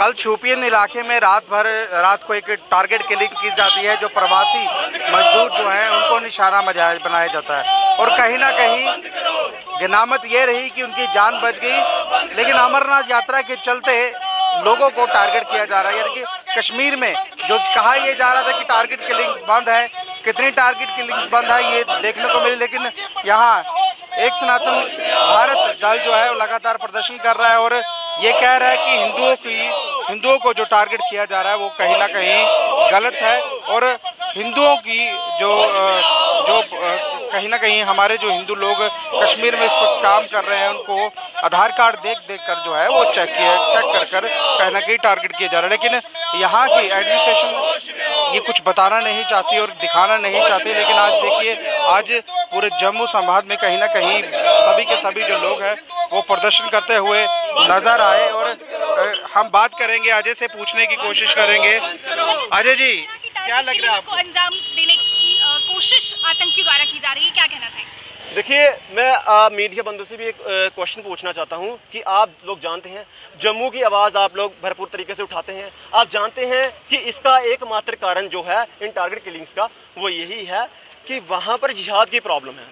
कल शोपियान इलाके में रात को एक टारगेट किलिंग की जाती है, जो प्रवासी मजदूर जो हैं उनको निशाना बनाया जाता है और कहीं ना कहीं गिनामत ये रही कि उनकी जान बच गई। लेकिन अमरनाथ यात्रा के चलते लोगों को टारगेट किया जा रहा है, यानी कि कश्मीर में जो कहा यह जा रहा था कि टारगेट किलिंग्स बंद है, कितनी टारगेट किलिंग्स बंद है ये देखने को मिली। लेकिन यहाँ एक सनातन भारत दल जो है वो लगातार प्रदर्शन कर रहा है और ये कह रहा है कि हिंदुओं को जो टारगेट किया जा रहा है वो कहीं ना कहीं गलत है और हिंदुओं की जो कहीं ना कहीं हमारे जो हिंदू लोग कश्मीर में इस पर काम कर रहे हैं उनको आधार कार्ड देख कर जो है वो चेक कर कहीं ना कहीं टारगेट किया जा रहा है। लेकिन यहाँ की एडमिनिस्ट्रेशन ये कुछ बताना नहीं चाहती और दिखाना नहीं चाहती। लेकिन आज देखिए, आज पूरे जम्मू संभाग में कहीं ना कहीं सभी के सभी जो लोग हैं वो प्रदर्शन करते हुए नजर आए और हम बात करेंगे, अजय से पूछने की कोशिश करेंगे। अजय जी, क्या लग रहा है आपको? अंजाम देने की कोशिश आतंकियों द्वारा की जा रही है, क्या कहना चाहिए? देखिए, मैं मीडिया बंधु से भी एक क्वेश्चन पूछना चाहता हूं कि आप लोग जानते हैं जम्मू की आवाज़ आप लोग भरपूर तरीके से उठाते हैं। आप जानते हैं कि इसका एकमात्र कारण जो है इन टारगेट किलिंग्स का वो यही है कि वहां पर जिहाद की प्रॉब्लम है।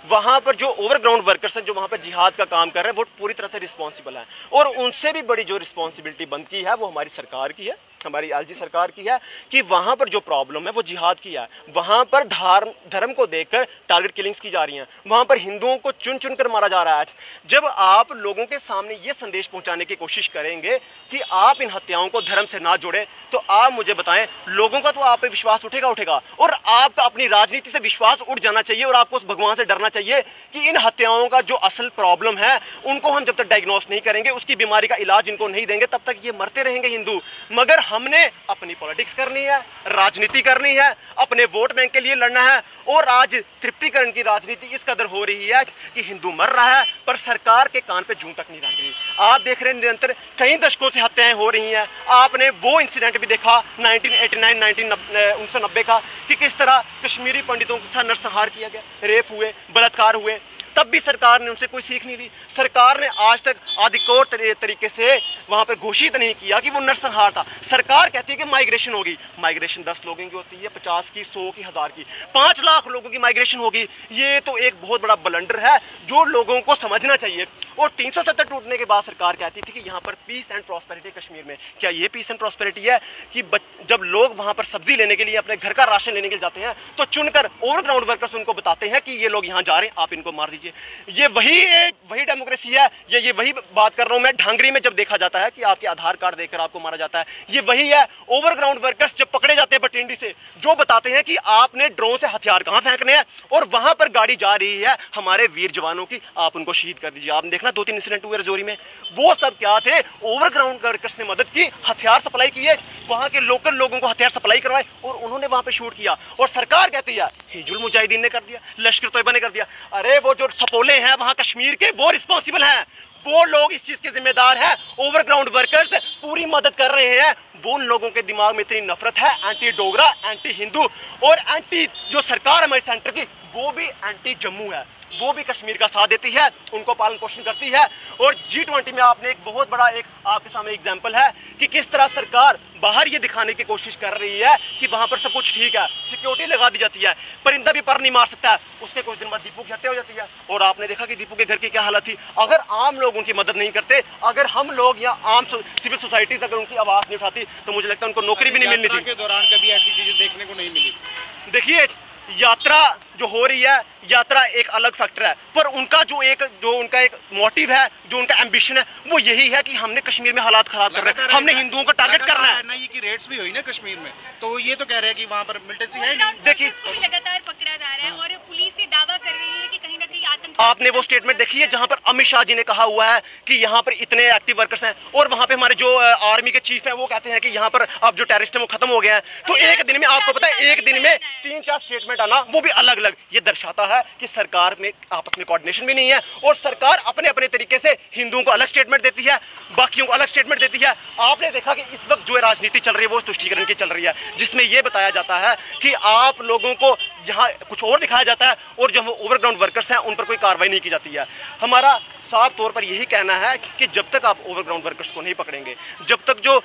वहां पर जो ओवरग्राउंड वर्कर्स हैं जो वहां पर जिहाद का काम कर रहे हैं वो पूरी तरह से रिस्पॉन्सिबल है और उनसे भी बड़ी जो रिस्पॉन्सिबिलिटी बनती है वो हमारी सरकार की है, हमारी एलजी सरकार की है कि वहां पर जो प्रॉब्लम है वो जिहाद की है। वहां पर धर्म को देखकर टारगेट किलिंग्स की जा रही हैं, वहां पर हिंदुओं को चुन चुन कर मारा जा रहा है। जब आप लोगों के सामने ये संदेश पहुंचाने की कोशिश करेंगे कि आप इन हत्याओं को धर्म से ना जोड़े, तो आप मुझे बताएं, लोगों का तो आप पे विश्वास उठेगा और आपका अपनी राजनीति से विश्वास उठ जाना चाहिए और आपको उस भगवान से डरना चाहिए कि इन हत्याओं का जो असल प्रॉब्लम है उनको हम जब तक डायग्नोस नहीं करेंगे, उसकी बीमारी का इलाज इनको नहीं देंगे, तब तक ये मरते रहेंगे हिंदू। मगर हमने अपनी पॉलिटिक्स करनी है, राजनीति करनी है, अपने वोट बैंक के लिए लड़ना है और आज तृप्तिकरण की राजनीति इस कदर हो रही है कि हिंदू मर रहा है पर सरकार के कान पे जूं तक नहीं रह रही। आप देख रहे हैं निरंतर कई दशकों से हत्याएं हो रही हैं। आपने वो इंसिडेंट भी देखा 1990 का कि किस तरह कश्मीरी पंडितों के साथ नरसंहार किया गया, रेप हुए, बलात्कार हुए, तब भी सरकार ने उनसे कोई सीख नहीं दी। सरकार ने आज तक आधिकारिक तरीके से वहां पर घोषित नहीं किया कि वो नरसंहार था। सरकार कहती है कि माइग्रेशन होगी, माइग्रेशन 10 लोगों की होती है, 50 की, 100 की, 1000 की, 5 लाख लोगों की माइग्रेशन होगी। ये तो एक बहुत बड़ा ब्लंडर है जो लोगों को समझना चाहिए। और 370 टूटने के बाद सरकार कहती थी कि यहाँ पर पीस एंड प्रॉस्पेरिटी कश्मीर में। क्या ये पीस एंड प्रॉस्पेरिटी है कि जब लोग वहां पर सब्जी लेने के लिए, अपने घर का राशन लेने के लिए जाते हैं तो चुनकर ओवरग्राउंड वर्कर्स उनको बताते हैं कि ये लोग यहाँ जा रहे हैं, आप इनको मार दीजिए। ये वही डेमोक्रेसी है। ये वही बात कर रहा हूं मैं, ढांगरी में जब देखा जाता है कि आपके आधार कार्ड देकर आपको मारा जाता है, ये वही है। ओवरग्राउंड वर्कर्स जब पकड़े जाते हैं बटिंडी से, जो बताते हैं कि आपने ड्रोन से हथियार कहां फेंकने हैं और वहां पर गाड़ी जा रही है हमारे वीर जवानों की, आप उनको शहीद कर दीजिए। आपने देखना 2-3 इंसिडेंट हुए रजौरी में, वो सब क्या थे? ओवरग्राउंड वर्कर्स ने मदद की, हथियार सप्लाई किए, वहां के लोकल लोगों को हथियार सप्लाई करवाए और उन्होंने वहां पे शूट किया। और सरकार कहती है हिजबुल मुजाहिदीन ने कर दिया, लश्कर तैयबा ने कर दिया। अरे वो जो सपोले हैं वहां कश्मीर के, वो रिस्पॉन्सिबल हैं, वो लोग इस चीज के जिम्मेदार हैं। ओवरग्राउंड वर्कर्स पूरी मदद कर रहे हैं। वो उन लोगों के दिमाग में इतनी नफरत है, एंटी डोगरा, एंटी हिंदू और एंटी जो सरकार हमारे सेंटर की, वो भी एंटी जम्मू है, वो भी कश्मीर का साथ देती है, उनको पालन पोषण करती है। और G20 में आपने एक बहुत बड़ा आपके सामने एग्जांपल है कि किस तरह सरकार बाहर ये दिखाने की कोशिश कर रही है कि वहां पर सब कुछ ठीक है, सिक्योरिटी लगा दी जाती है, परिंदा भी पर नहीं मार सकता है। उसके कुछ दिन बाद दीपू की हत्या हो जाती है और आपने देखा कि दीपू के घर की क्या हालत थी। अगर आम लोग उनकी मदद नहीं करते, अगर हम लोग या आम सिविल सोसाइटीज अगर उनकी आवाज नहीं उठाती, तो मुझे लगता है उनको नौकरी भी नहीं मिलनी थी। के दौरान कभी ऐसी चीजें देखने को नहीं मिली। देखिए, यात्रा जो हो रही है, यात्रा एक अलग फैक्टर है, पर उनका जो उनका एक मोटिव है, जो उनका एम्बिशन है, वो यही है कि हमने कश्मीर में हालात खराब कर रहे हैं, हमने हिंदुओं को टारगेट करना है। ना ये की रेड्स भी हुई ना कश्मीर में, तो ये तो कह रहे हैं कि वहां पर मिलिटेंसी है नहीं। देखिए, लगातार पकड़ा जा रहा है और पुलिस ये दावा कर रही है कि कहीं ना कहीं आतंक। आपने वो स्टेटमेंट देखी है जहां पर अमित शाह जी ने कहा हुआ है कि यहाँ पर इतने एक्टिव वर्कर्स हैं और वहां पे हमारे जो आर्मी के चीफ है वो कहते हैं कि यहाँ पर अब जो टेररिस्ट है वो खत्म हो गया है। तो एक दिन में आपको पता है, एक दिन में 3-4 स्टेटमेंट आना, वो भी अलग अलग, ये दर्शाता है कि सरकार में आपस में कोऑर्डिनेशन भी नहीं है और सरकार अपने अपने तरीके से हिंदुओं को अलग स्टेटमेंट देती है, बाकियों को अलग स्टेटमेंट देती है। आपने देखा कि इस वक्त जो राजनीति चल रही है वो तुष्टीकरण की चल रही है, जिसमें यह बताया जाता है कि आप लोगों को यहाँ कुछ और दिखाया जाता है और जो ओवरग्राउंड वर्कर्स हैं उन पर कोई कार्रवाई नहीं की जाती है। हमारा साफ तौर पर यही कहना है कि जब तक आप ओवरग्राउंड वर्कर्स को नहीं पकड़ेंगे, जब तक जो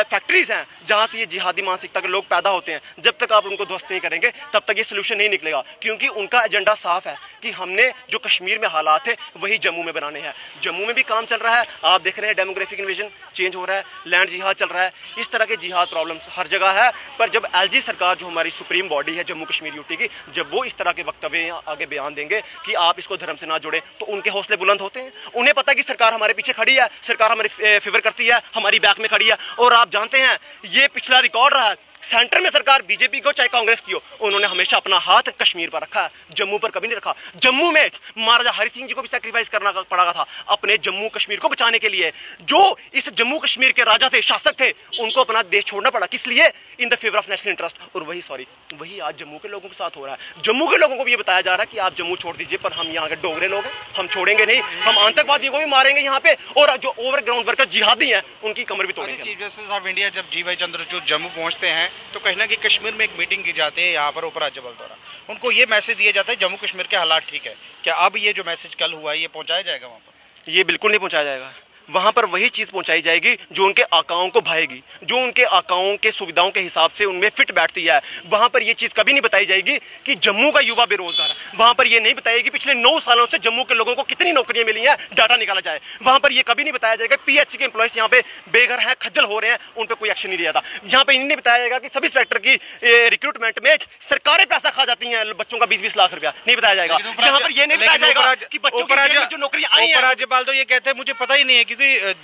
फैक्ट्रीज हैं जहां से ये जिहादी मानसिकता के लोग पैदा होते हैं, जब तक आप उनको ध्वस्त नहीं करेंगे तब तक ये सोल्यूशन नहीं निकलेगा। क्योंकि उनका एजेंडा साफ है कि हमने जो कश्मीर में हालात है वही जम्मू में बनाने हैं। जम्मू में भी काम चल रहा है, आप देख रहे हैं डेमोग्राफिक इन्वेजन चेंज हो रहा है, लैंड जिहाद चल रहा है, इस तरह के जिहाद प्रॉब्लम्स हर जगह है। पर जब एलजी सरकार जो हमारी सुप्रीम बॉडी है जम्मू कश्मीर यूटी की, जब वो इस तरह के वक्तव्य आगे बयान देंगे कि आप इसको धर्म से ना जोड़ें, तो उनके हौसले बुलंद होते हैं। उन्हें पता है कि सरकार हमारे पीछे खड़ी है, सरकार हमारी फेवर करती है, हमारी बैक में खड़ी है। और आप जानते हैं ये पिछला रिकॉर्ड रहा है, सेंटर में सरकार बीजेपी को चाहे कांग्रेस की हो, उन्होंने हमेशा अपना हाथ कश्मीर पर रखा है, जम्मू पर कभी नहीं रखा। जम्मू में महाराजा हरि सिंह जी को भी सैक्रिफाइस करना पड़ा था अपने जम्मू कश्मीर को बचाने के लिए। जो इस जम्मू कश्मीर के राजा थे, शासक थे, उनको अपना देश छोड़ना पड़ा, किस लिए? In the favour of national interest. और वही आज जम्मू के लोगों के साथ हो रहा है। जम्मू के लोगों को भी ये बताया जा रहा है कि आप जम्मू छोड़ दीजिए, पर हम यहाँ के डोगरे लोग हैं, हम छोड़ेंगे नहीं, हम आतंकवादियों को भी मारेंगे यहाँ पे, और जो ओवरग्राउंड वर्कर जिहादी हैं उनकी कमर भी तोड़ेंगे। चीफ जस्टिस ऑफ इंडिया जब जी वाई चंद्रचूड़ जम्मू पहुंचते हैं तो कहीं ना कहीं कश्मीर में एक मीटिंग की जाती है यहाँ पर उपराज्यपाल द्वारा, उनको ये मैसेज दिया जाता है जम्मू कश्मीर के हालात ठीक है। क्या अब ये जो मैसेज कल हुआ है ये पहुंचाया जाएगा वहां पर? ये बिल्कुल नहीं पहुंचाया जाएगा। वहां पर वही चीज पहुंचाई जाएगी जो उनके आकाओं को भाएगी, जो उनके आकाओं के सुविधाओं के हिसाब से उनमें फिट बैठती है। वहां पर यह चीज कभी नहीं बताई जाएगी कि जम्मू का युवा बेरोजगार है, वहां पर यह नहीं बताएगी पिछले 9 सालों से जम्मू के लोगों को कितनी नौकरियां मिली हैं, डाटा निकाला जाए। वहां पर यह कभी नहीं बताया जाएगा पीएचसी के एम्प्लॉयज यहाँ पे बेघर हैं, खज्जल हो रहे हैं, उन पर कोई एक्शन नहीं लिया जाता। यहाँ पे नहीं बताया जाएगा कि सब इंस्पेक्टर की रिक्रूटमेंट में सरकारें पैसा खा जाती हैं, बच्चों का 20-20 लाख रुपया नहीं बताया जाएगा। यहाँ पर यह नहीं बताया जाएगा कि बच्चों की जो नौकरियां आई हैं। उपराज्यपाल तो ये कहते हैं मुझे पता ही नहीं है, क्योंकि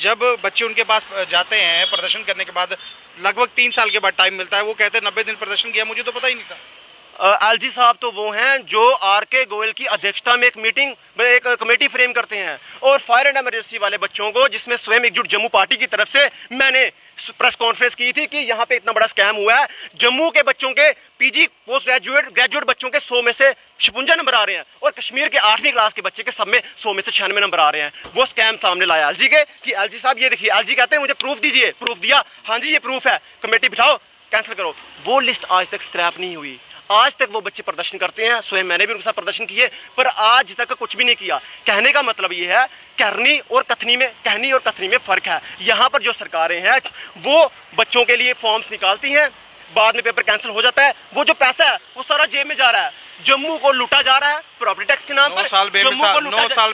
जब बच्चे उनके पास जाते हैं प्रदर्शन करने के बाद लगभग 3 साल के बाद टाइम मिलता है, वो कहते हैं 90 दिन प्रदर्शन किया, मुझे तो पता ही नहीं था। एलजी साहब तो वो हैं जो आरके गोयल की अध्यक्षता में एक कमेटी फ्रेम करते हैं, और फायर एंड इमरजेंसी वाले बच्चों को, जिसमें स्वयं एकजुट जम्मू पार्टी की तरफ से मैंने प्रेस कॉन्फ्रेंस की थी कि यहाँ पे इतना बड़ा स्कैम हुआ है, जम्मू के बच्चों के पीजी पोस्ट ग्रेजुएट बच्चों के 100 में से 56 नंबर आ रहे हैं, और कश्मीर के 8वीं क्लास के बच्चे के सब में 100 में से 96 नंबर आ रहे हैं। वो स्कैम सामने लाया एलजी के कि एलजी साहब ये देखिए, एलजी कहते हैं मुझे प्रूफ दीजिए, प्रूफ दिया, हाँ जी ये प्रूफ है, कमेटी बिठाओ, कैंसिल करो। वो लिस्ट आज तक स्क्रैप नहीं हुई, आज तक वो बच्चे प्रदर्शन करते हैं, स्वयं मैंने भी उनके साथ प्रदर्शन किए, पर आज तक कुछ भी नहीं किया। कहने का मतलब ये है कहनी और कथनी में फर्क है। यहाँ पर जो सरकारें हैं वो बच्चों के लिए फॉर्म्स निकालती हैं, बाद में पेपर कैंसिल हो जाता है, वो जो पैसा है वो सारा जेब में जा रहा है, जम्मू को लूटा जा रहा है प्रॉपर्टी टैक्स के नाम पर। 9 साल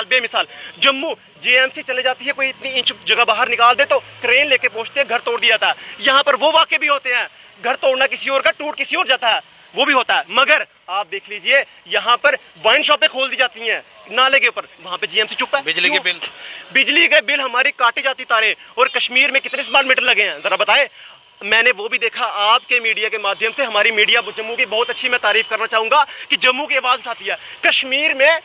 बेमिसाल जम्मू जेएमसी चले जाती है, कोई इतनी इंच जगह बाहर निकाल दे तो क्रेन लेके पहुंचते हैं, घर तोड़ दिया जाता है। यहाँ पर वो वाकये भी होते हैं, घर तोड़ना किसी और का, टूट किसी और जाता है, वो भी होता है। मगर आप देख लीजिए यहाँ पर वाइन शॉपें खोल दी जाती हैं नाले के ऊपर, वहां पे जीएमसी चुप है। बिजली के बिल हमारी काटी जाती तारे, और कश्मीर में कितने स्मार्ट मीटर लगे हैं जरा बताएं। मैंने वो भी देखा आपके मीडिया के माध्यम से, हमारी मीडिया जम्मू की बहुत अच्छी, मैं तारीफ करना चाहूंगा कि जम्मू की आवाज उठाती है। कश्मीर में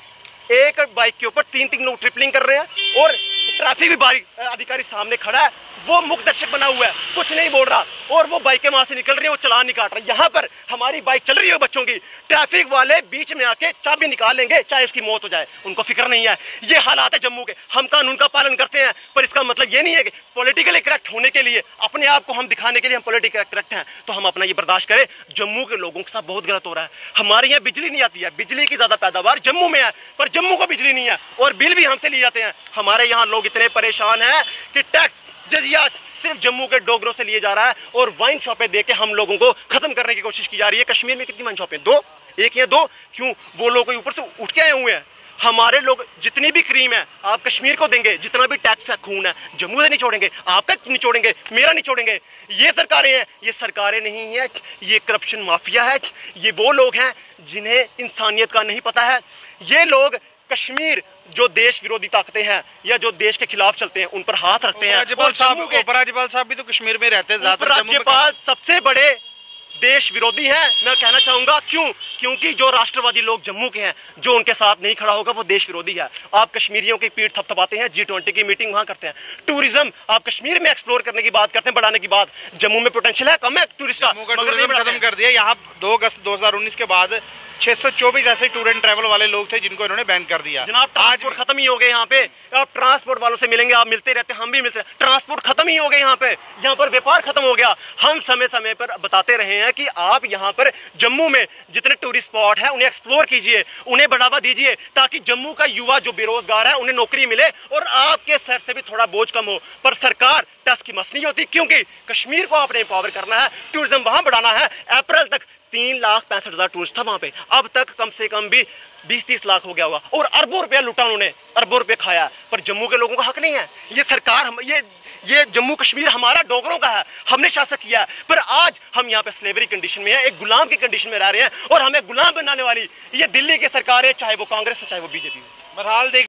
एक बाइक के ऊपर 3-3 लोग ट्रिपलिंग कर रहे हैं, और ट्रैफिक विभाग अधिकारी सामने खड़ा है, वो मुख्य दर्शक बना हुआ है, कुछ नहीं बोल रहा, और वो बाइकें वहां से निकल रही है, वो चालान नहीं काट रहा। यहाँ पर हमारी बाइक चल रही है बच्चों की, ट्रैफिक वाले बीच में आके चाबी निकाल लेंगे, चाहे उसकी मौत हो जाए, उनको फिक्र नहीं है। ये हालात है जम्मू के। हम कानून का पालन करते हैं, पर इसका मतलब ये नहीं है कि पॉलिटिकली करेक्ट होने के लिए, अपने आप को हम दिखाने के लिए हम पॉलिटिकली करेक्ट हैं तो हम अपना ये बर्दाश्त करें। जम्मू के लोगों के साथ बहुत गलत हो रहा है। हमारे यहाँ बिजली नहीं आती है, बिजली की ज्यादा पैदावार जम्मू में है, पर जम्मू को बिजली नहीं है, और बिल भी हमसे लिए जाते हैं। हमारे यहाँ लोग इतने परेशान हैं कि टैक्स जजिया सिर्फ जम्मू के डोगरों से लिए जा रहा है, और वाइन शॉपें देके हम लोगों को खत्म करने की कोशिश की जा रही है। कश्मीर में कितनी वाइन शॉपें? 2, 1 या 2? क्यों? वो लोग ऊपर से उठ के आए हुए हैं। हमारे लोग जितनी भी क्रीम है आप कश्मीर को देंगे, जितना भी टैक्स है, खून है, जम्मू से नहीं छोड़ेंगे, आपका नहीं छोड़ेंगे, मेरा नहीं छोड़ेंगे। ये सरकारें हैं, ये सरकारें नहीं है, ये करप्शन माफिया है। ये वो लोग हैं जिन्हें इंसानियत का नहीं पता है। ये लोग कश्मीर जो देश विरोधी ताकतें हैं या जो देश के खिलाफ चलते हैं उन पर हाथ रखते हैं। उपराज्यपाल साहब भी तो कश्मीर में रहते हैं, उपराज्यपाल सबसे बड़े देश विरोधी हैं, मैं कहना चाहूंगा। क्यों? क्योंकि जो राष्ट्रवादी लोग जम्मू के हैं, जो उनके साथ नहीं खड़ा होगा वो देश विरोधी है। आप कश्मीरियों की पीठ थपथपाते हैं, G20 की मीटिंग वहां करते हैं, टूरिज्म आप कश्मीर में एक्सप्लोर करने की बात करते हैं, बढ़ाने की बात। जम्मू में पोटेंशियल है, कम है टूरिस्ट का, टूरिज्म खत्म कर दिया। यहाँ 2 अगस्त 2019 के बाद 624 ऐसे टूर एंड ट्रैवल वाले लोग थे जिनको इन्होंने बैन कर दिया। जनाब ट्रांसपोर्ट खत्म ही हो गए यहाँ पे। आप ट्रांसपोर्ट वालों से मिलेंगे, आप मिलते रहते, हम भी मिलते हैं, ट्रांसपोर्ट खत्म ही हो गए यहाँ पे। यहाँ पर व्यापार खत्म हो गया। हम समय समय पर बताते रहे हैं हैं कि आप यहाँ पर जम्मू में जितने टूरिस्ट स्पॉट हैं उन्हें एक्सप्लोर कीजिए, उन्हें बढ़ावा दीजिए, ताकि जम्मू का युवा जो बेरोजगार है उन्हें नौकरी मिले और आपके सर से भी थोड़ा बोझ कम हो। पर सरकार टस की मस नहीं होती, क्योंकि कश्मीर को आपने एम्पावर करना है, टूरिज्म वहां बढ़ाना है। अप्रैल तक 3,65,000 टूरिस्ट था वहां पे, अब तक कम से कम भी 20-30 लाख हो गया होगा और अरबों रुपया लूटा उन्होंने, अरबों रुपए खाया। पर जम्मू के लोगों का हक नहीं है। ये सरकार ये जम्मू कश्मीर हमारा डोगरों का है, हमने शासक किया है, पर आज हम यहाँ पे स्लेवरी कंडीशन में है, एक गुलाम की कंडीशन में रह रहे हैं और हमें गुलाम बनाने वाली ये दिल्ली की सरकार है, चाहे वो कांग्रेस हो चाहे वो बीजेपी हो। बहरहाल